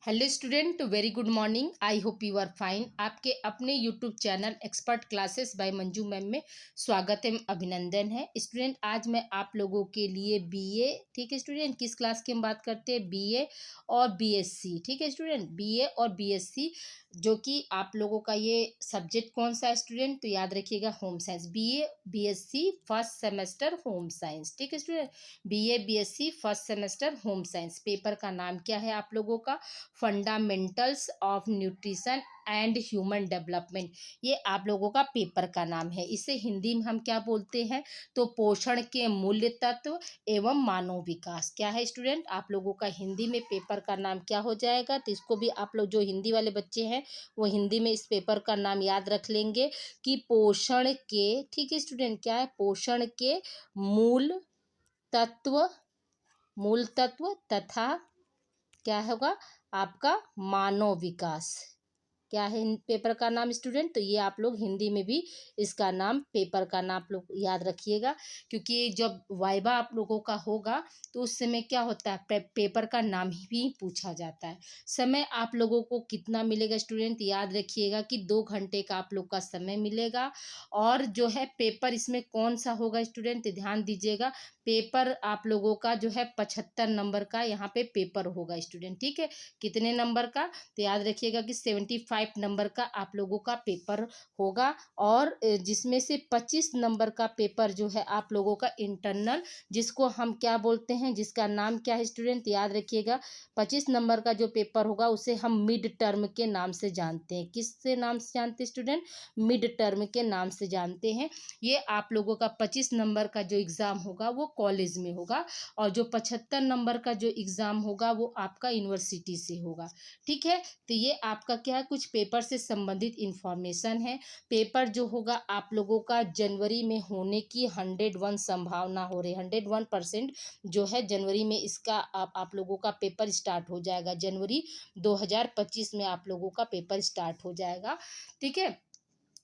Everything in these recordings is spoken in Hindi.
Hello student, very good morning. I hope you are fine. आपके अपने YouTube channel expert classes by Manju ma'am में स्वागत है, अभिनंदन है। स्टूडेंट, आज मैं आप लोगों के लिए बीए, ठीक है स्टूडेंट, किस क्लास की हम बात करते हैं, बीए और बीएससी, ठीक है स्टूडेंट, बीए और बीएससी, जो कि आप लोगों का ये सब्जेक्ट कौन सा है स्टूडेंट, तो याद रखिएगा home science. BA BSc first semester home science, ठीक है student, BA BSc first semester home science. Paper का नाम क्या है आप लोगों का, fundamentals of nutrition and human development. ये आप लोगों का पेपर का नाम है। इसे हिंदी में हम क्या बोलते हैं, तो पोषण के मूल्य तत्व एवं मानव विकास। क्या है स्टूडेंट, आप लोगों का हिंदी में पेपर का नाम क्या हो जाएगा, तो इसको भी आप लोग जो हिंदी वाले बच्चे हैं वो हिंदी में इस पेपर का नाम याद रख लेंगे कि पोषण के, ठीक है स्टूडेंट, क्या है, पोषण के मूल तत्व, मूल तत्व तथा क्या होगा आपका मानव विकास। क्या है पेपर का नाम स्टूडेंट, तो ये आप लोग हिंदी में भी इसका नाम, पेपर का नाम आप लोग याद रखिएगा, क्योंकि जब वाइवा आप लोगों का होगा तो उस समय क्या होता है, पेपर का नाम ही पूछा जाता है। समय आप लोगों को कितना मिलेगा स्टूडेंट, याद रखिएगा कि 2 घंटे का आप लोग का समय मिलेगा। और जो है पेपर इसमें कौन सा होगा स्टूडेंट, ध्यान दीजिएगा, पेपर आप लोगों का जो है 75 नंबर का यहाँ पे पेपर होगा स्टूडेंट, ठीक है। कितने नंबर का, तो याद रखिएगा कि 75 नंबर का आप लोगों का पेपर होगा। और जिसमें से 25 नंबर का पेपर जो है आप लोगों का इंटरनल, जिसको हम क्या बोलते हैं, जिसका नाम क्या है स्टूडेंट, याद रखिएगा 25 नंबर का जो पेपर होगा उसे हम मिड टर्म के नाम से जानते हैं। किससे नाम से जानते हैं स्टूडेंट, मिड टर्म के नाम से जानते हैं। ये आप लोगों का 25 नंबर का जो एग्ज़ाम होगा वो कॉलेज में होगा, और जो 75 नंबर का जो एग्ज़ाम होगा वो आपका यूनिवर्सिटी से होगा, ठीक है। तो ये आपका क्या है, कुछ पेपर से संबंधित इंफॉर्मेशन है। पेपर जो होगा आप लोगों का जनवरी में होने की 101 संभावना हो रही है, 101% जो है जनवरी में इसका आप लोगों का पेपर स्टार्ट हो जाएगा। जनवरी 2025 में आप लोगों का पेपर स्टार्ट हो जाएगा, ठीक है।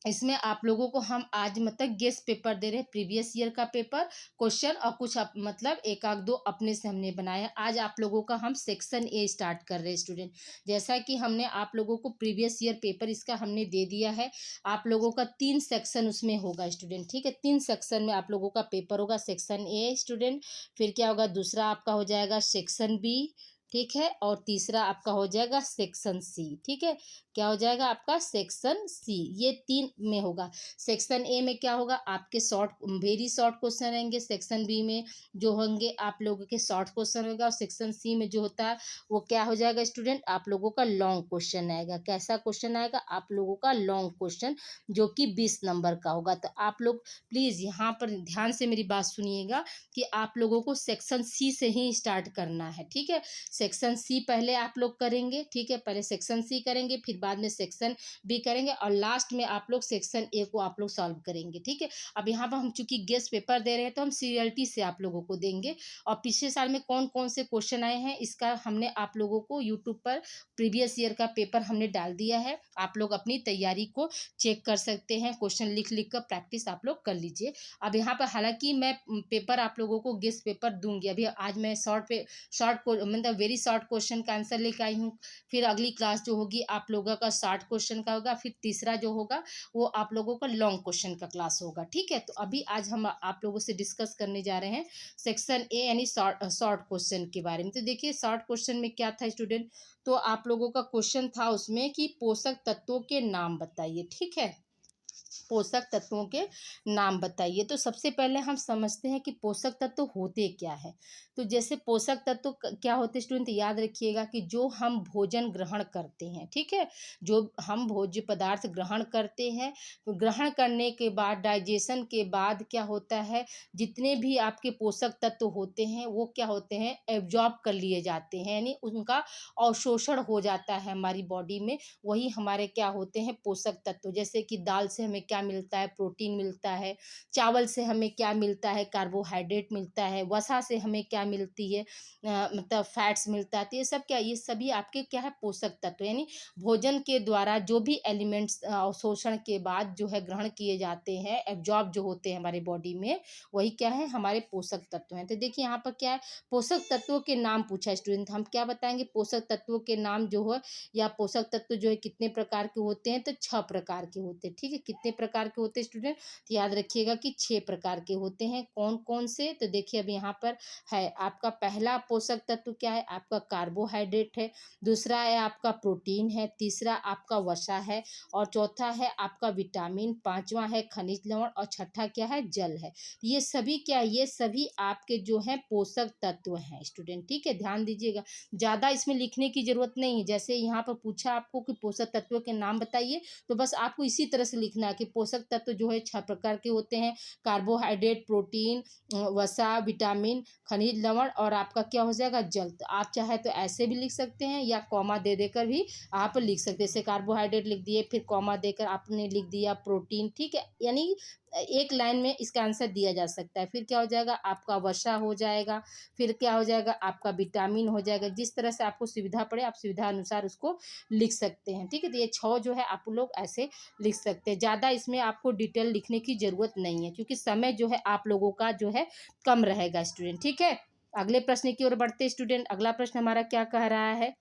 इसमें आप लोगों को हम आज मतलब गेस्ट पेपर दे रहे हैं, प्रीवियस ईयर का पेपर क्वेश्चन, और कुछ मतलब एक आध दो अपने से हमने बनाया। आज आप लोगों का हम सेक्शन ए स्टार्ट कर रहे हैं स्टूडेंट। जैसा कि हमने आप लोगों को प्रीवियस ईयर पेपर इसका हमने दे दिया है। आप लोगों का 3 सेक्शन उसमें होगा स्टूडेंट, ठीक है। 3 सेक्शन में आप लोगों का पेपर होगा। सेक्शन ए स्टूडेंट, फिर क्या होगा, दूसरा आपका हो जाएगा सेक्शन बी, ठीक है, और तीसरा आपका हो जाएगा सेक्शन सी, ठीक है। क्या हो जाएगा आपका सेक्शन सी, ये 3 में होगा। सेक्शन ए में क्या होगा, आपके शॉर्ट, वेरी शॉर्ट क्वेश्चन रहेंगे। सेक्शन बी में जो होंगे आप लोगों के शॉर्ट क्वेश्चन होगा, और सेक्शन सी में जो होता है वो क्या हो जाएगा स्टूडेंट, आप लोगों का लॉन्ग क्वेश्चन आएगा। कैसा क्वेश्चन आएगा, आप लोगों का लॉन्ग क्वेश्चन, जो कि 20 नंबर का होगा। तो आप लोग प्लीज़ यहाँ पर ध्यान से मेरी बात सुनिएगा कि आप लोगों को सेक्शन सी से ही स्टार्ट करना है, ठीक है। सेक्शन सी पहले आप लोग करेंगे, ठीक है, पहले सेक्शन सी करेंगे, फिर बाद में सेक्शन बी करेंगे, और लास्ट में आप लोग सेक्शन ए को आप लोग सॉल्व करेंगे, ठीक है। अब यहाँ पर हम चूंकि गेस्ट पेपर दे रहे हैं तो हम सीरियलिटी से आप लोगों को देंगे, और पिछले साल में कौन कौन से क्वेश्चन आए हैं इसका हमने आप लोगों को यूट्यूब पर प्रीवियस ईयर का पेपर हमने डाल दिया है। आप लोग अपनी तैयारी को चेक कर सकते हैं, क्वेश्चन लिख लिख कर प्रैक्टिस आप लोग कर लीजिए। अब यहाँ पर हालांकि मैं पेपर आप लोगों को गेस्ट पेपर दूंगी, अभी आज मैं शॉर्ट मतलब वेरी शॉर्ट क्वेश्चन का आंसर लेकर आई हूँ। फिर अगली क्लास जो होगी आप लोगों का शॉर्ट क्वेश्चन का होगा, फिर तीसरा जो होगा वो आप लोगों का लॉन्ग क्वेश्चन का क्लास होगा, ठीक है। तो अभी आज हम आप लोगों से डिस्कस करने जा रहे हैं सेक्शन ए यानी शॉर्ट क्वेश्चन के बारे में। तो देखिए शॉर्ट क्वेश्चन में क्या था स्टूडेंट, तो आप लोगों का क्वेश्चन था उसमें कि पोषक तत्वों के नाम बताइए, ठीक है, पोषक तत्वों के नाम बताइए। तो सबसे पहले हम समझते हैं कि पोषक तत्व होते क्या है। तो जैसे पोषक तत्व क्या होते हैं स्टूडेंट, याद रखिएगा कि जो हम भोजन ग्रहण करते हैं, ठीक है, जो हम भोज्य पदार्थ ग्रहण करते हैं, तो ग्रहण करने के बाद डाइजेशन के बाद क्या होता है, जितने भी आपके पोषक तत्व होते हैं वो क्या होते हैं, एब्जॉर्ब कर लिए जाते हैं, यानी उनका अवशोषण हो जाता है हमारी बॉडी में। वही हमारे क्या होते हैं, पोषक तत्व। जैसे कि दाल से से हमें क्या मिलता है, प्रोटीन मिलता है। चावल से हमें क्या मिलता है, कार्बोहाइड्रेट मिलता है। वसा से हमें क्या मिलती है, मतलब फैट्स मिलता है। तो ये सब क्या, ये सभी आपके क्या है, पोषक तत्व, यानी भोजन के द्वारा जो भी एलिमेंट्स अवशोषण के बाद जो है ग्रहण किए जाते हैं, एब्जॉर्ब जो होते हैं हमारे बॉडी में, वही क्या है, हमारे पोषक तत्व हैं। तो देखिए यहाँ पर क्या है, पोषक तत्वों के नाम पूछा स्टूडेंट, हम क्या बताएंगे, पोषक तत्वों के नाम जो है, या पोषक तत्व जो है कितने प्रकार के होते हैं, तो 6 प्रकार के होते हैं। ठीक है, कितने प्रकार के होते हैं स्टूडेंट, तो याद रखिएगा कि 6 प्रकार के होते हैं। कौन कौन से, तो देखिए अब यहाँ पर है आपका पहला पोषक तत्व क्या है, आपका कार्बोहाइड्रेट है। दूसरा है आपका प्रोटीन है। तीसरा आपका वसा है। और चौथा है आपका विटामिन। पांचवा है खनिज लवण। और छठा क्या है, जल है। ये सभी क्या है, ये सभी आपके जो है पोषक तत्व हैं स्टूडेंट। ठीक है, ध्यान दीजिएगा, ज़्यादा इसमें लिखने की जरूरत नहीं है। जैसे यहाँ पर पूछा आपको कि पोषक तत्वों के नाम बताइए, तो बस आपको इसी तरह से लिखना है कि पोषक तत्व जो है 6 प्रकार के होते हैं, कार्बोहाइड्रेट, प्रोटीन, वसा, विटामिन, खनिज लवण और आपका क्या हो जाएगा, जल। तो आप चाहे तो ऐसे भी लिख सकते हैं या कॉमा दे देकर भी आप लिख सकते हैं। जैसे कार्बोहाइड्रेट लिख दिए, फिर कॉमा देकर आपने लिख दिया प्रोटीन। ठीक है, यानी एक लाइन में इसका आंसर दिया जा सकता है। फिर क्या हो जाएगा, आपका वसा हो जाएगा। फिर क्या हो जाएगा, आपका विटामिन हो जाएगा। जिस तरह से आपको सुविधा पड़े, आप सुविधा अनुसार उसको लिख सकते हैं। ठीक है, तो ये 6 जो है आप लोग ऐसे लिख सकते हैं। ज़्यादा इसमें आपको डिटेल लिखने की ज़रूरत नहीं है, क्योंकि समय जो है आप लोगों का जो है कम रहेगा स्टूडेंट। ठीक है, अगले प्रश्न की ओर बढ़ते स्टूडेंट। अगला प्रश्न हमारा क्या कह रहा है,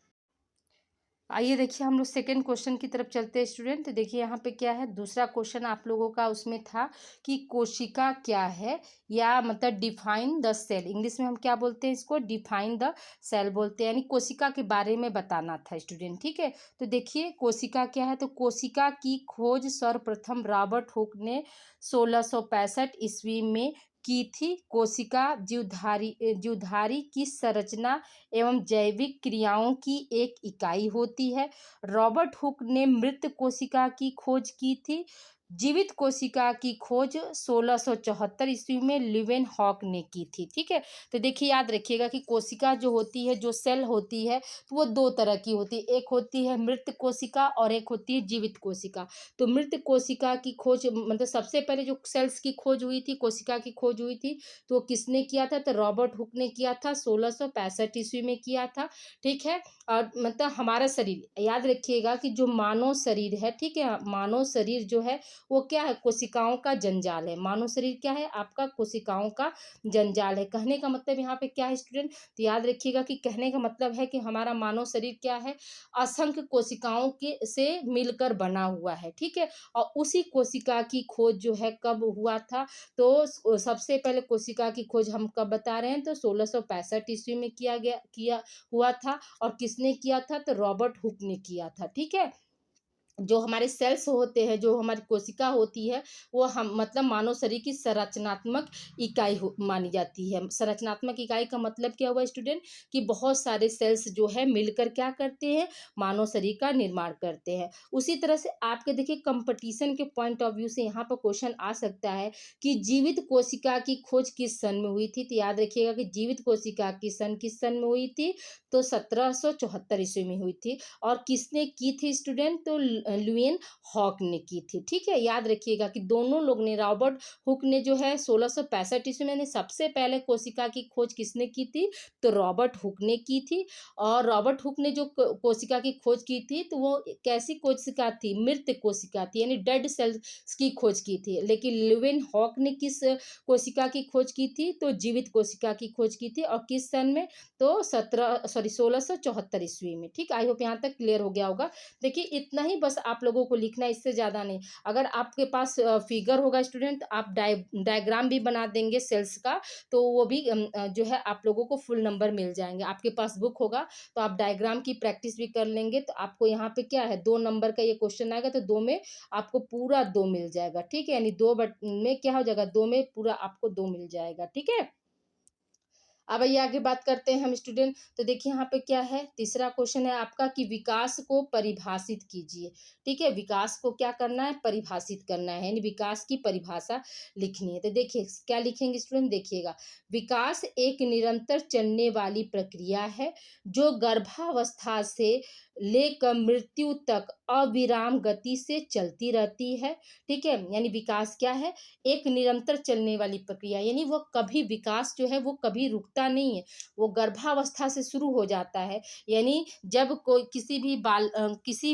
आइए देखिए हम लोग सेकंड क्वेश्चन की तरफ चलते हैं स्टूडेंट। देखिए यहाँ पे क्या है, दूसरा क्वेश्चन आप लोगों का उसमें था कि कोशिका क्या है, या मतलब डिफाइन द सेल। इंग्लिश में हम क्या बोलते हैं इसको, डिफाइन द सेल बोलते हैं, यानी कोशिका के बारे में बताना था स्टूडेंट। ठीक है, तो देखिए कोशिका क्या है, तो कोशिका की खोज सर्वप्रथम रॉबर्ट हुक ने 1665 ईस्वी में की थी। कोशिका जीवधारी की संरचना एवं जैविक क्रियाओं की एक इकाई होती है। रॉबर्ट हुक ने मृत कोशिका की खोज की थी। जीवित कोशिका की खोज 1674 ईस्वी में लिवेन हॉक ने की थी। ठीक है, तो देखिए याद रखिएगा कि कोशिका जो होती है, जो सेल होती है, तो वो 2 तरह की होती है। एक होती है मृत कोशिका और एक होती है जीवित कोशिका। तो मृत कोशिका की खोज मतलब सबसे पहले जो सेल्स की खोज हुई थी, कोशिका की खोज हुई थी, तो किसने किया था, तो रॉबर्ट हुक ने किया था, 1665 ईस्वी में किया था। ठीक है, और मतलब हमारा शरीर, याद रखिएगा कि जो मानव शरीर है, ठीक है, मानव शरीर जो है वो क्या है, कोशिकाओं का जंजाल है। मानव शरीर क्या है, आपका कोशिकाओं का जंजाल है। कहने का मतलब यहाँ पे क्या है स्टूडेंट, तो याद रखिएगा कि कहने का मतलब है कि हमारा मानव शरीर क्या है, असंख्य कोशिकाओं के से मिलकर बना हुआ है। ठीक है, और उसी कोशिका की खोज जो है कब हुआ था, तो सबसे पहले कोशिका की खोज हम कब बता रहे हैं, तो 1665 ईस्वी में किया हुआ था। और किसने किया था, तो रॉबर्ट हुक ने किया था। ठीक है, जो हमारे सेल्स होते हैं, जो हमारी कोशिका होती है, वो हम मतलब मानव शरीर की संरचनात्मक इकाई मानी जाती है। संरचनात्मक इकाई का मतलब क्या हुआ स्टूडेंट, कि बहुत सारे सेल्स जो है मिलकर क्या करते हैं, मानव शरीर का निर्माण करते हैं। उसी तरह से आपके देखिए कंपटीशन के पॉइंट ऑफ व्यू से यहाँ पर क्वेश्चन आ सकता है कि जीवित कोशिका की खोज किस सन में हुई थी। तो याद रखिएगा कि जीवित कोशिका की किस सन में हुई थी, तो 1774 ईस्वी में हुई थी। और किसने की थी स्टूडेंट, तो लुईन हॉक ने की थी। ठीक है, याद रखिएगा कि दोनों लोग ने, रॉबर्ट हुक ने जो है 1665 ईस्वी में सबसे पहले कोशिका की खोज किसने की थी, तो रॉबर्ट हुक ने की थी। और रॉबर्ट हुक ने जो कोशिका की खोज की थी, तो वो कैसी कोशिका थी, मृत कोशिका थी, यानी डेड सेल्स की खोज की थी। लेकिन लुईन हॉक ने किस कोशिका की खोज की थी, तो जीवित कोशिका की खोज की थी। और किस सन में, तो 1674 ईस्वी में। ठीक, आई होप यहाँ तक क्लियर हो गया होगा। देखिए इतना ही बस आप लोगों को लिखना है, इससे ज़्यादा नहीं। अगर आपके पास फिगर होगा स्टूडेंट, आप डायग्राम भी बना देंगे सेल्स का, तो वो भी जो है आप लोगों को फुल नंबर मिल जाएंगे। आपके पास बुक होगा तो आप डायग्राम की प्रैक्टिस भी कर लेंगे, तो आपको यहाँ पे क्या है, 2 नंबर का ये क्वेश्चन आएगा, तो 2 में आपको पूरा 2 मिल जाएगा। ठीक है, यानी 2 में क्या हो जाएगा, 2 में पूरा आपको 2 मिल जाएगा। ठीक है, अब आइए आगे बात करते हैं हम स्टूडेंट। तो देखिए यहाँ पे क्या है, तीसरा क्वेश्चन है आपका कि विकास को परिभाषित कीजिए। ठीक है, विकास को क्या करना है, परिभाषित करना है, यानी विकास की परिभाषा लिखनी है। तो देखिए क्या लिखेंगे स्टूडेंट, देखिएगा, विकास एक निरंतर चलने वाली प्रक्रिया है जो गर्भावस्था से लेकर मृत्यु तक अविराम गति से चलती रहती है। ठीक है, यानी विकास क्या है, एक निरंतर चलने वाली प्रक्रिया, यानी वो कभी विकास जो है वो कभी रुकता नहीं है, वो गर्भावस्था से शुरू हो जाता है। यानी जब कोई किसी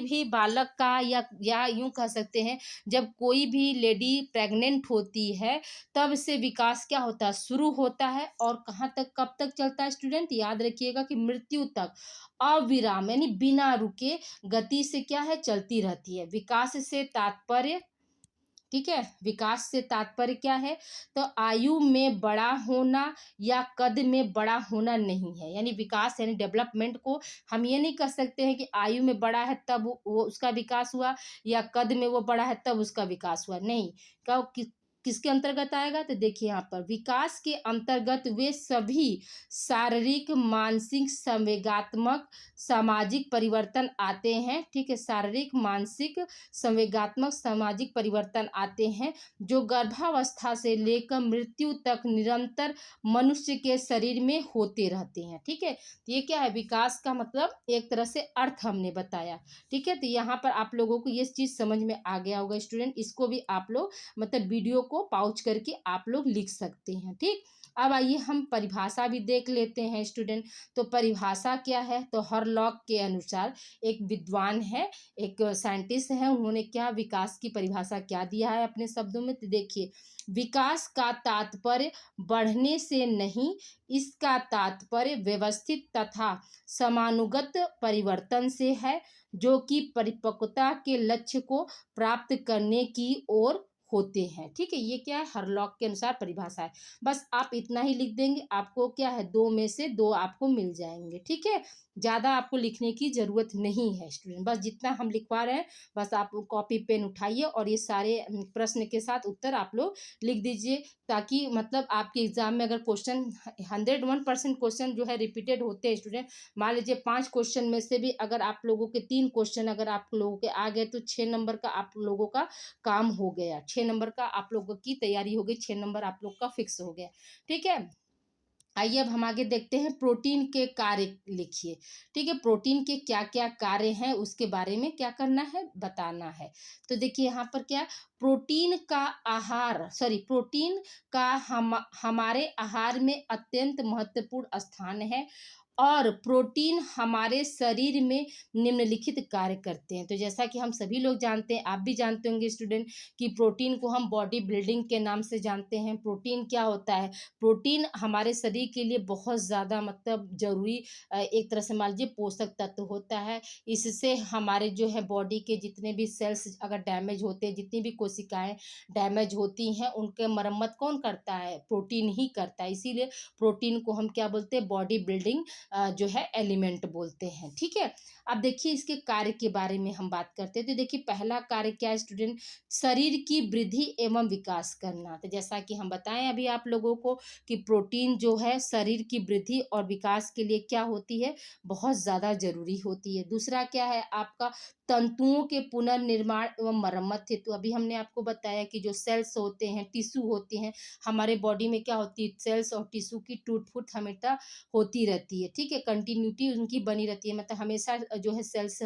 भी बालक का या यूं कह सकते हैं, जब कोई भी लेडी प्रेग्नेंट होती है तब से विकास क्या होता है, शुरू होता है, और कहाँ तक कब तक चलता है स्टूडेंट, याद रखिएगा कि मृत्यु तक अविराम यानी बिना रुके गति से क्या है, चलती रहती है। विकास से तात्पर्य, ठीक है, विकास से तात्पर्य क्या है, तो आयु में बड़ा होना या कद में बड़ा होना नहीं है। यानी विकास यानी डेवलपमेंट को हम ये नहीं कह सकते हैं कि आयु में बड़ा है तब वो उसका विकास हुआ, या कद में वो बड़ा है तब उसका विकास हुआ, नहीं। कब किसके अंतर्गत आएगा, तो देखिए यहाँ पर विकास के अंतर्गत वे सभी शारीरिक, मानसिक, संवेगात्मक, सामाजिक परिवर्तन आते हैं। ठीक है, शारीरिक, मानसिक, संवेगात्मक, सामाजिक परिवर्तन आते हैं जो गर्भावस्था से लेकर मृत्यु तक निरंतर मनुष्य के शरीर में होते रहते हैं। ठीक है, तो ये क्या है, विकास का मतलब एक तरह से अर्थ हमने बताया। ठीक है, तो यहाँ पर आप लोगों को ये चीज समझ में आ गया होगा स्टूडेंट, इसको भी आप लोग मतलब वीडियो को पॉज करके आप लोग लिख सकते हैं। ठीक, अब आइए हम परिभाषा भी देख लेते हैं स्टूडेंट। तो परिभाषा क्या है, तो हरलॉक के अनुसार एक विद्वान है, एक साइंटिस्ट है, उन्होंने क्या विकास की परिभाषा क्या दिया है अपने शब्दों में, तो देखिए, विकास का तात्पर्य बढ़ने से नहीं, इसका तात्पर्य व्यवस्थित तथा समानुगत परिवर्तन से है, जो कि परिपक्वता के लक्ष्य को प्राप्त करने की ओर होते हैं। ठीक है, ये क्या है, हरलॉक के अनुसार परिभाषा है। बस आप इतना ही लिख देंगे, आपको क्या है, 2 में से 2 आपको मिल जाएंगे। ठीक है, ज़्यादा आपको लिखने की ज़रूरत नहीं है स्टूडेंट, बस जितना हम लिखवा रहे हैं बस आप कॉपी पेन उठाइए और ये सारे प्रश्न के साथ उत्तर आप लोग लिख दीजिए, ताकि मतलब आपके एग्जाम में अगर क्वेश्चन 101% क्वेश्चन जो है रिपीटेड होते हैं स्टूडेंट, मान लीजिए 5 क्वेश्चन में से भी अगर आप लोगों के 3 क्वेश्चन अगर आप लोगों के आ गए तो 6 नंबर का आप लोगों का काम हो गया, 6 नंबर का आप लोगों की तैयारी हो गई, 6 नंबर आप लोग का फिक्स हो गया। ठीक है, आइए अब हम आगे देखते हैं, प्रोटीन के कार्य लिखिए। ठीक है, प्रोटीन के क्या क्या कार्य हैं उसके बारे में क्या करना है, बताना है। तो देखिए यहाँ पर क्या, प्रोटीन का प्रोटीन का हमारे आहार में अत्यंत महत्वपूर्ण स्थान है, और प्रोटीन हमारे शरीर में निम्नलिखित कार्य करते हैं। तो जैसा कि हम सभी लोग जानते हैं, आप भी जानते होंगे स्टूडेंट, कि प्रोटीन को हम बॉडी बिल्डिंग के नाम से जानते हैं। प्रोटीन क्या होता है, प्रोटीन हमारे शरीर के लिए बहुत ज़्यादा मतलब जरूरी एक तरह से मान लीजिए पोषक तत्व होता है। इससे हमारे जो है बॉडी के जितने भी सेल्स अगर डैमेज होते हैं, जितनी भी कोशिकाएं डैमेज होती हैं, उनके मरम्मत कौन करता है, प्रोटीन ही करता है। इसीलिए प्रोटीन को हम क्या बोलते हैं, बॉडी बिल्डिंग जो है एलिमेंट बोलते हैं। ठीक है, अब देखिए इसके कार्य के बारे में हम बात करते हैं। तो देखिए पहला कार्य क्या है स्टूडेंट, शरीर की वृद्धि एवं विकास करना। तो जैसा कि हम बताएं अभी आप लोगों को कि प्रोटीन जो है शरीर की वृद्धि और विकास के लिए क्या होती है, बहुत ज़्यादा जरूरी होती है। दूसरा क्या है आपका, तंतुओं के पुनर्निर्माण एवं मरम्मत है। तो अभी हमने आपको बताया कि जो सेल्स होते हैं, टिश्यू होते हैं हमारे बॉडी में, क्या होती है, सेल्स और टिश्यू की टूट फूट हमेशा होती रहती है। ठीक है, कंटिन्यूटी उनकी बनी रहती है, मतलब हमेशा जो है सेल्स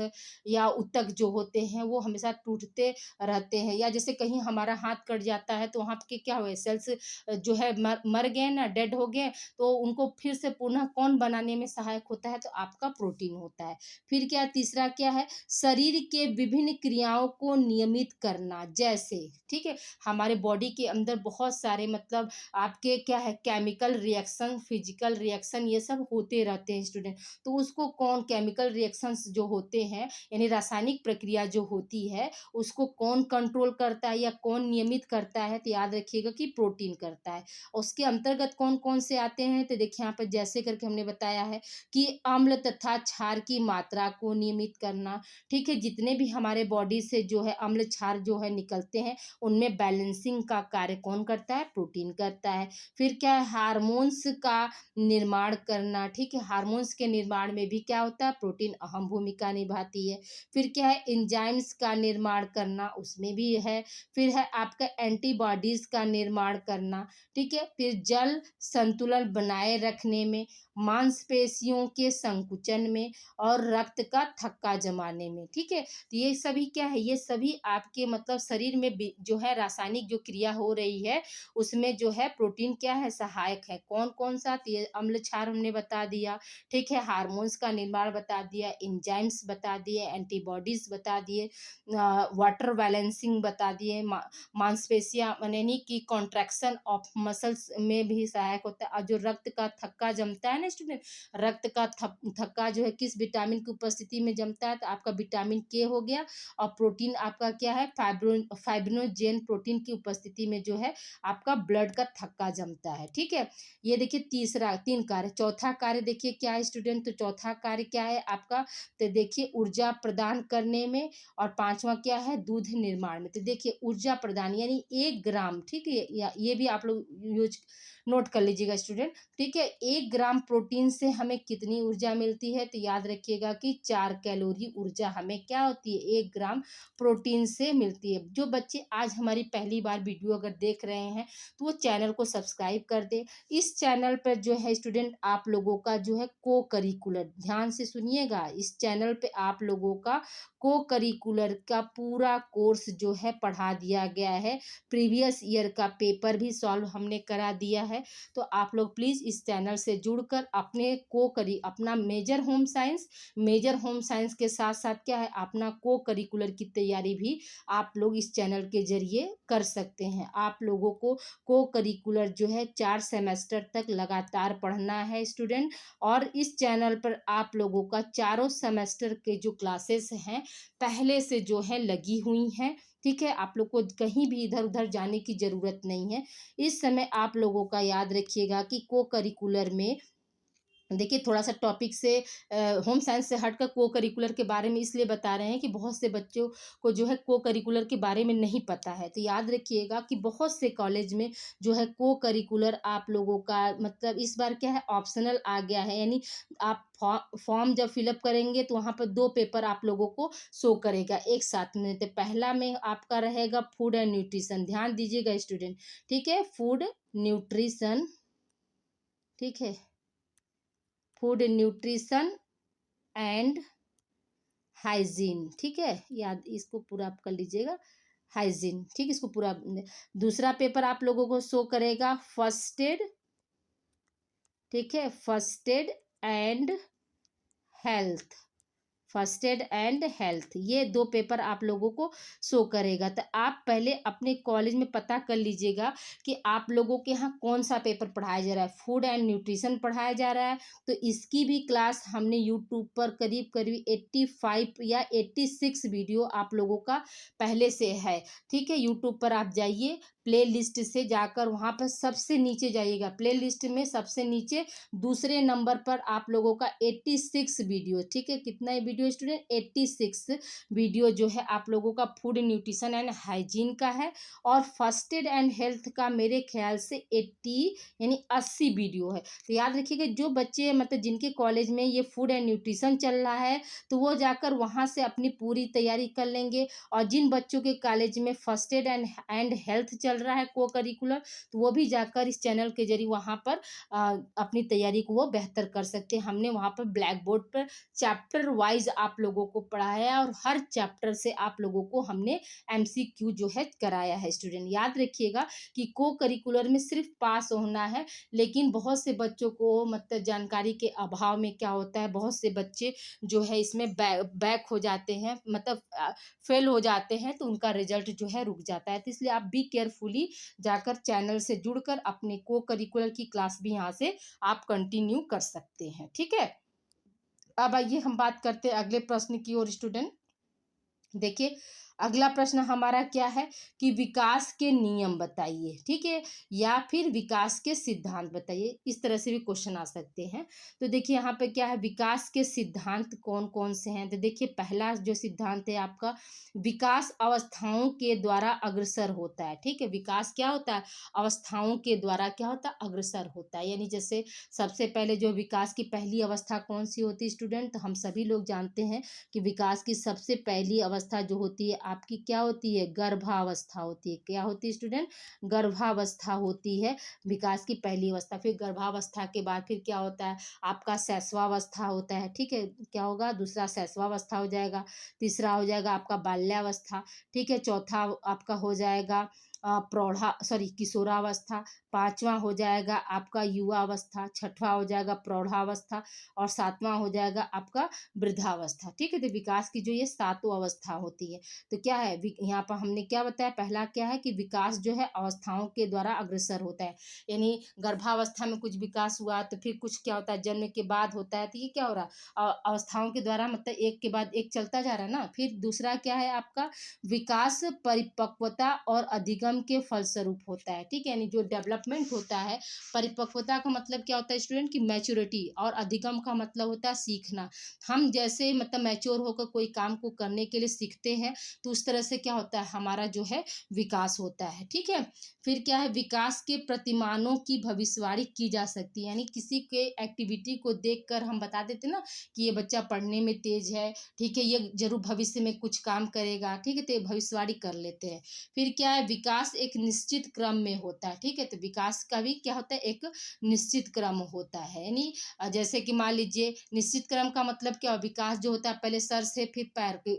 या ऊतक जो होते हैं वो हमेशा टूटते रहते हैं। या जैसे कहीं हमारा हाथ कट जाता है तो वहाँ के क्या हुए, सेल्स जो है मर गए ना, डेड हो गए, तो उनको फिर से पुनः कौन बनाने में सहायक होता है, तो आपका प्रोटीन होता है। फिर क्या, तीसरा क्या है, शरीर के विभिन्न क्रियाओं को नियमित करना। जैसे ठीक है, हमारे बॉडी के अंदर बहुत सारे मतलब आपके क्या है, केमिकल रिएक्शन, फिजिकल रिएक्शन, ये सब होते रहते हैं स्टूडेंट। तो उसको कौन, केमिकल रिएक्शंस जो होते हैं यानी रासायनिक प्रक्रिया जो होती है, उसको कौन कंट्रोल करता है या कौन नियमित करता है, तो याद रखिएगा कि प्रोटीन करता है। उसके अंतर्गत कौन कौन से आते हैं, तो देखिए यहाँ पर जैसे करके हमने बताया है कि अम्ल तथा क्षार की मात्रा को नियमित करना। ठीक है, जितने भी हमारे बॉडी से जो है अम्ल क्षार जो है निकलते हैं, उनमें बैलेंसिंग का कार्य कौन करता है, प्रोटीन करता है। फिर क्या है, हार्मोन्स का निर्माण करना। ठीक है, हार्मोन्स के निर्माण में भी क्या होता है, प्रोटीन अहम भूमिका निभाती है। फिर क्या है, एंजाइम्स का निर्माण करना, उसमें भी है। फिर है आपका एंटीबॉडीज का निर्माण करना, ठीक है। फिर जल संतुलन बनाए रखने में, मांसपेशियों के संकुचन में और रक्त का थक्का जमाने में, ठीक है। तो ये सभी क्या है, ये सभी आपके मतलब शरीर में जो है रासायनिक जो क्रिया हो रही है उसमें जो है प्रोटीन क्या है, सहायक है। कौन कौन सा, तो ये अम्ल क्षार हमने बता दिया, ठीक है। हार्मोन्स का निर्माण बता दिया, एंजाइम्स बता दिए, एंटीबॉडीज बता दिए, वाटर बैलेंसिंग बता दिए, मांसपेशियां यानी कि कॉन्ट्रैक्शन ऑफ मसल्स में भी सहायक होता है। और जो रक्त का थक्का जमता है ना स्टूडेंट, रक्त का थक्का जो है किस विटामिन की उपस्थिति में जमता है, तो आपका विटामिन के हो गया। और प्रोटीन आपका क्या है, फाइब्रिनोजेन प्रोटीन की उपस्थिति में जो है आपका ब्लड का थक्का जमता है, ठीक है। ये देखिए तीसरा, तीन कार्य। चौथा कार्य देखिए क्या है स्टूडेंट, तो चौथा कार्य क्या है आपका, तो देखिए ऊर्जा प्रदान करने में। और पांचवा क्या है, दूध निर्माण में। तो देखिए ऊर्जा प्रदान यानी 1 ग्राम, ठीक है, या ये भी आप लोग यूज नोट कर लीजिएगा स्टूडेंट, ठीक है। 1 ग्राम प्रोटीन से हमें कितनी ऊर्जा मिलती है, तो याद रखिएगा कि 4 कैलोरी ऊर्जा हमें क्या होती है, 1 ग्राम प्रोटीन से मिलती है। जो बच्चे आज हमारी पहली बार वीडियो अगर देख रहे हैं तो वो चैनल को सब्सक्राइब कर दे। इस चैनल पर जो है स्टूडेंट आप लोगों का जो है को करिकुलर, ध्यान से सुनिएगा, इस चैनल पे आप लोगों का को करिकुलर का पूरा कोर्स जो है पढ़ा दिया गया है। प्रीवियस ईयर का पेपर भी सॉल्व हमने करा दिया है। तो आप लोग प्लीज़ इस चैनल से जुड़कर अपना मेजर होम साइंस के साथ साथ क्या है, अपना को करिकुलर की तैयारी भी आप लोग इस चैनल के जरिए कर सकते हैं। आप लोगों को करिकुलर जो है 4 सेमेस्टर तक लगातार पढ़ना है स्टूडेंट। और इस चैनल पर आप लोगों का चारों सेमेस्टर के जो क्लासेस हैं पहले से जो है लगी हुई हैं, ठीक है। आप लोग को कहीं भी इधर उधर जाने की ज़रूरत नहीं है। इस समय आप लोगों का याद रखिएगा कि को करिकुलर में देखिए थोड़ा सा टॉपिक से होम साइंस से हटकर को करिकुलर के बारे में इसलिए बता रहे हैं कि बहुत से बच्चों को जो है को करिकुलर के बारे में नहीं पता है। तो याद रखिएगा कि बहुत से कॉलेज में जो है को करिकुलर आप लोगों का मतलब इस बार क्या है, ऑप्शनल आ गया है। यानी आप फॉर्म जब फिलअप करेंगे तो वहाँ पर 2 पेपर आप लोगों को शो करेगा एक साथ में। तो पहला में आपका रहेगा फूड एंड न्यूट्रिशन, ध्यान दीजिएगा स्टूडेंट, ठीक है। फूड न्यूट्रिशन, ठीक है, फूड न्यूट्रिशन एंड हाइजीन, ठीक है। याद इसको पूरा आप कर लीजिएगा, हाइजीन, ठीक, इसको पूरा। दूसरा पेपर आप लोगों को शो करेगा फर्स्ट एड, ठीक है, first aid and health, first aid and health, ये 2 पेपर आप लोगों को शो करेगा। तो आप पहले अपने कॉलेज में पता कर लीजिएगा कि आप लोगों के यहाँ कौन सा पेपर पढ़ाया जा रहा है। फूड एंड न्यूट्रिशन पढ़ाया जा रहा है तो इसकी भी क्लास हमने यूट्यूब पर करीब करीब 85 या 86 वीडियो आप लोगों का पहले से है, ठीक है। यूट्यूब पर आप जाइए, प्ले लिस्ट से जाकर वहाँ पर सबसे नीचे जाइएगा, प्ले लिस्ट में सबसे नीचे दूसरे नंबर पर आप लोगों का 86 वीडियो, ठीक है। कितना वीडियो स्टूडेंट, 86 वीडियो जो है आप लोगों का फूड न्यूट्रिशन एंड हाइजीन का है। और फर्स्ट एड एंड हेल्थ का मेरे ख्याल से 80 वीडियो है। तो याद रखिएगा जो बच्चे मतलब जिनके कॉलेज में ये फूड एंड न्यूट्रिशन चल रहा है तो वो जाकर वहाँ से अपनी पूरी तैयारी कर लेंगे। और जिन बच्चों के कॉलेज में फर्स्ट एड एंड हेल्थ चल रहा है को करिकुलर, तो वो भी जाकर इस चैनल के जरिए वहाँ पर अपनी तैयारी को वो बेहतर कर सकते हैं। हमने वहाँ पर ब्लैक बोर्ड पर चैप्टर वाइज आप लोगों को पढ़ाया और हर चैप्टर से आप लोगों को हमने MCQ जो है कराया है स्टूडेंट। याद रखिएगा कि को करिकुलर में सिर्फ पास होना है, लेकिन बहुत से बच्चों को मतलब जानकारी के अभाव में क्या होता है, बहुत से बच्चे जो है इसमें बैक हो जाते हैं, मतलब फेल हो जाते हैं, तो उनका रिजल्ट जो है रुक जाता है। तो इसलिए आप बी केयरफुली जाकर चैनल से जुड़कर अपने को करिकुलर की क्लास भी यहाँ से आप कंटिन्यू कर सकते हैं, ठीक है। अब आइए हम बात करते हैं अगले प्रश्न की ओर स्टूडेंट। देखिए अगला प्रश्न हमारा क्या है कि विकास के नियम बताइए, ठीक है, या फिर विकास के सिद्धांत बताइए। इस तरह से भी क्वेश्चन आ सकते हैं। तो देखिए यहाँ पे क्या है, विकास के सिद्धांत कौन कौन से हैं। तो देखिए पहला जो सिद्धांत है आपका, विकास अवस्थाओं के द्वारा अग्रसर होता है, ठीक है। विकास क्या होता है, अवस्थाओं के द्वारा क्या होता है, अग्रसर होता है। यानी जैसे सबसे पहले जो विकास की पहली अवस्था कौन सी होती है स्टूडेंट, तो हम सभी लोग जानते हैं कि विकास की सबसे पहली अवस्था जो होती है आपकी क्या होती है, गर्भावस्था होती है। क्या होती है स्टूडेंट, गर्भावस्था होती है विकास की पहली अवस्था। फिर गर्भावस्था के बाद फिर क्या होता है आपका शैशवावस्था होता है, ठीक है। क्या होगा, दूसरा शैशवावस्था हो जाएगा, तीसरा हो जाएगा आपका बाल्यावस्था, ठीक है। चौथा आपका हो जाएगा प्रौढ़ा सॉरी किशोरावस्था, पांचवा हो जाएगा आपका युवावस्था, छठवां हो जाएगा प्रौढ़ावस्था और सातवां हो जाएगा आपका वृद्धावस्था, ठीक है। तो विकास की जो ये सातों अवस्था होती है। तो क्या है यहाँ पर हमने क्या बताया, पहला क्या है कि विकास जो है अवस्थाओं के द्वारा अग्रसर होता है। यानी गर्भावस्था में कुछ विकास हुआ तो फिर कुछ क्या होता है जन्म के बाद होता है। तो ये क्या हो रहा है, अवस्थाओं के द्वारा मतलब एक के बाद एक चलता जा रहा है ना। फिर दूसरा क्या है आपका, विकास परिपक्वता और अधिगम के फलस्वरूप होता है, ठीक है। यानी जो डेवलपमेंट होता है, परिपक्वता का मतलब क्या होता है स्टूडेंट की मैच्योरिटी, और अधिगम का मतलब होता है सीखना। हम जैसे मतलब मैच्योर होकर कोई काम को करने के लिए सीखते हैं तो उस तरह से क्या होता है हमारा जो है विकास होता है, ठीक है। फिर क्या है, विकास के प्रतिमानों की भविष्यवाणी की जा सकती है। यानी किसी के एक्टिविटी को देखकर हम बता देते ना कि ये बच्चा पढ़ने में तेज है, ठीक है, ये जरूर भविष्य में कुछ काम करेगा, ठीक है, तो ये भविष्यवाणी कर लेते हैं। फिर क्या है, विकास एक निश्चित क्रम में होता है, ठीक है। तो विकास का भी क्या होता है, एक निश्चित क्रम होता है। यानी जैसे कि मान लीजिए निश्चित क्रम का मतलब क्या, विकास जो होता है पहले सर से फिर पैर की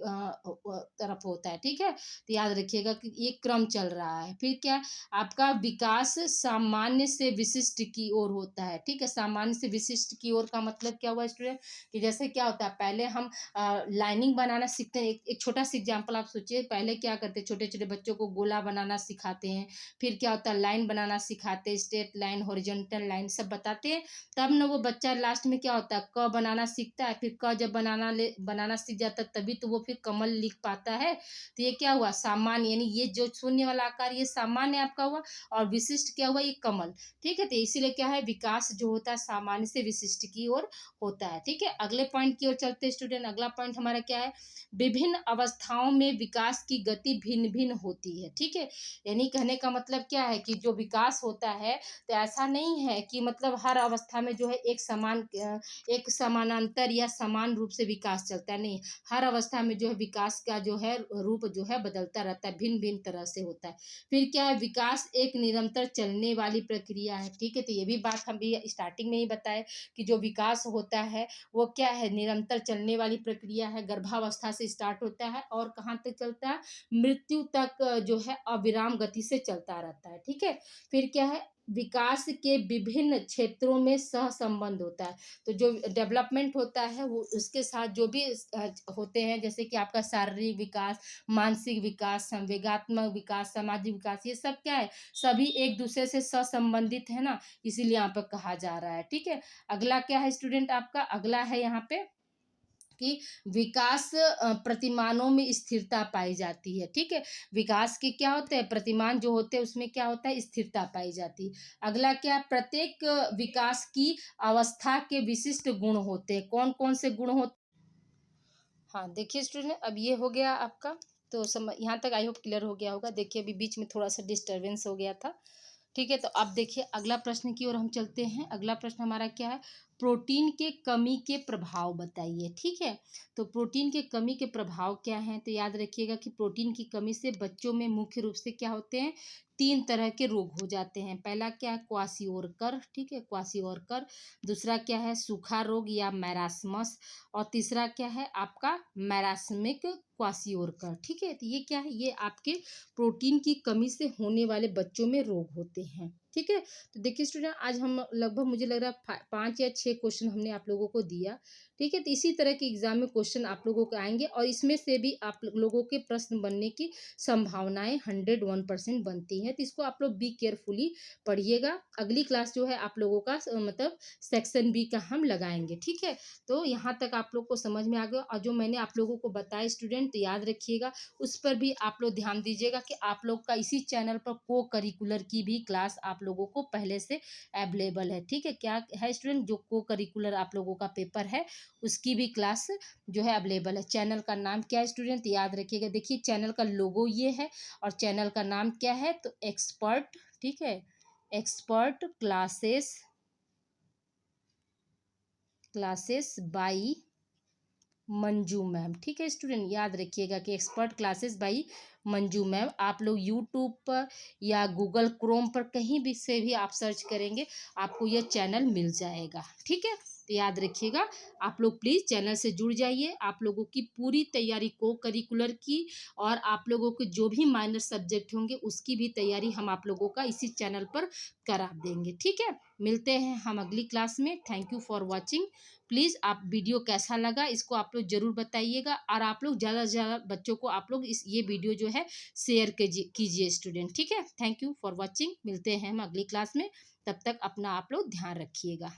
तरफ होता है, ठीक है। तो याद रखिएगा कि ये क्रम चल रहा है। फिर क्या, आपका विकास सामान्य से विशिष्ट की ओर होता है, ठीक है। सामान्य से विशिष्ट की ओर का मतलब क्या हुआ स्टूडेंट, कि जैसे क्या होता है पहले हम लाइनिंग बनाना सीखते हैं। एक छोटा सा एग्जाम्पल आप सोचिए, पहले क्या करते हैं छोटे छोटे बच्चों को गोला बनाना सिखाते हैं, फिर क्या होता है लाइन बनाना सिखाते हैं, स्ट्रेट लाइन हॉरिजॉन्टल लाइन सब बताते हैं। तब न वो बच्चा लास्ट में क्या होता है क बनाना सीखता है। फिर क जब बनाना सीख जाता है तभी तो वो फिर कमल लिख पाता है। तो ये क्या हुआ, सामान्य, यानी ये जो शून्य वाला आकार ये सामान्य आपका हुआ, और विशिष्ट क्या हुआ, ये कमल, ठीक है। तो इसीलिए क्या है, विकास जो होता है सामान्य से विशिष्ट की ओर होता है, ठीक है। अगले पॉइंट की ओर चलते स्टूडेंट। अगला पॉइंट हमारा क्या है, विभिन्न अवस्थाओं में विकास की गति भिन्न भिन्न होती है, ठीक है। यानी कहने का मतलब क्या है कि जो विकास होता है तो ऐसा नहीं है कि मतलब हर अवस्था में जो है एक समानांतर या समान रूप से विकास चलता है, नहीं। हर अवस्था में जो है विकास का जो है रूप जो है बदलता रहता है, भिन्न भिन्न तरह से होता है। फिर क्या है, विकास एक निरंतर चलने वाली प्रक्रिया है, ठीक है। तो ये भी बात हम भी स्टार्टिंग में ही बताए कि जो विकास होता है वो क्या है, निरंतर चलने वाली प्रक्रिया है। गर्भावस्था से स्टार्ट होता है और कहाँ तक चलता है, मृत्यु तक जो है अविराम गति से चलता रहता है, ठीक है। फिर क्या है, विकास के विभिन्न क्षेत्रों में सह संबंध होता है। तो जो डेवलपमेंट होता है वो उसके साथ जो भी होते हैं, जैसे कि आपका शारीरिक विकास, मानसिक विकास, संवेगात्मक विकास, सामाजिक विकास, ये सब क्या है, सभी एक दूसरे से सहसंबंधित है ना, इसीलिए यहाँ पर कहा जा रहा है, ठीक है। अगला क्या है स्टूडेंट आपका, अगला है यहाँ पे कि विकास प्रतिमानों में स्थिरता पाई जाती है, ठीक है। विकास के क्या होते हैं, प्रतिमान जो होते हैं उसमें क्या होता है, स्थिरता पाई जाती है। अगला क्या, प्रत्येक विकास की अवस्था के विशिष्ट गुण होते हैं। कौन कौन से गुण होते, हाँ देखिए स्टूडेंट, अब ये हो गया आपका। तो यहाँ तक आई होप क्लियर हो गया होगा। देखिए अभी बीच में थोड़ा सा डिस्टरबेंस हो गया था, ठीक है। तो अब देखिए अगला प्रश्न की ओर हम चलते हैं। अगला प्रश्न हमारा क्या है, प्रोटीन के कमी के प्रभाव बताइए, ठीक है। तो प्रोटीन के कमी के प्रभाव क्या हैं, तो याद रखिएगा कि प्रोटीन की कमी से बच्चों में मुख्य रूप से क्या होते हैं, तीन तरह के रोग हो जाते हैं। पहला क्या है, क्वासिओरकर, ठीक है, क्वासिओरकर। दूसरा क्या है, सूखा रोग या मैरास्मस। और तीसरा क्या है आपका मैरास्मिक क्वासिओरकर, ठीक है। तो ये क्या है, ये आपके प्रोटीन की कमी से होने वाले बच्चों में रोग होते हैं, ठीक है। तो देखिए स्टूडेंट, आज हम लगभग मुझे लग रहा है 5 या 6 क्वेश्चन हमने आप लोगों को दिया, ठीक है। तो इसी तरह के एग्जाम में क्वेश्चन आप लोगों को आएंगे और इसमें से भी आप लोगों के प्रश्न बनने की संभावनाएं 101% बनती हैं। तो इसको आप लोग बी केयरफुली पढ़िएगा। अगली क्लास जो है आप लोगों का मतलब सेक्शन बी का हम लगाएंगे। ठीक है, तो यहाँ तक आप लोग को समझ में आ गया। और जो मैंने आप लोगों को बताया स्टूडेंट, तो याद रखिएगा, उस पर भी आप लोग ध्यान दीजिएगा कि आप लोग का इसी चैनल पर को करिकुलर की भी क्लास आप लोगों को पहले से अवेलेबल है। ठीक है, क्या है स्टूडेंट, जो को करिकुलर आप लोगों का पेपर है उसकी भी क्लास जो है अवेलेबल है। चैनल का नाम क्या है स्टूडेंट, याद रखिएगा। देखिए चैनल का लोगो ये है और चैनल का नाम क्या है, तो एक्सपर्ट, ठीक है, expert classes by Manju ma'am. ठीक है स्टूडेंट, याद रखिएगा कि expert classes by Manju ma'am. आप लोग यूट्यूब पर या गूगल क्रोम पर कहीं भी से भी आप सर्च करेंगे आपको यह चैनल मिल जाएगा। ठीक है, तो याद रखिएगा, आप लोग प्लीज़ चैनल से जुड़ जाइए। आप लोगों की पूरी तैयारी को करिकुलर की और आप लोगों के जो भी माइनर सब्जेक्ट होंगे उसकी भी तैयारी हम आप लोगों का इसी चैनल पर करा देंगे। ठीक है, मिलते हैं हम अगली क्लास में। Thank you for watching. Please आप वीडियो कैसा लगा इसको आप लोग ज़रूर बताइएगा और आप लोग ज़्यादा से ज़्यादा बच्चों को आप लोग ये वीडियो जो है शेयर कीजिए स्टूडेंट। ठीक है, थैंक यू फॉर वॉचिंग। मिलते हैं हम अगली क्लास में, तब तक अपना आप लोग ध्यान रखिएगा।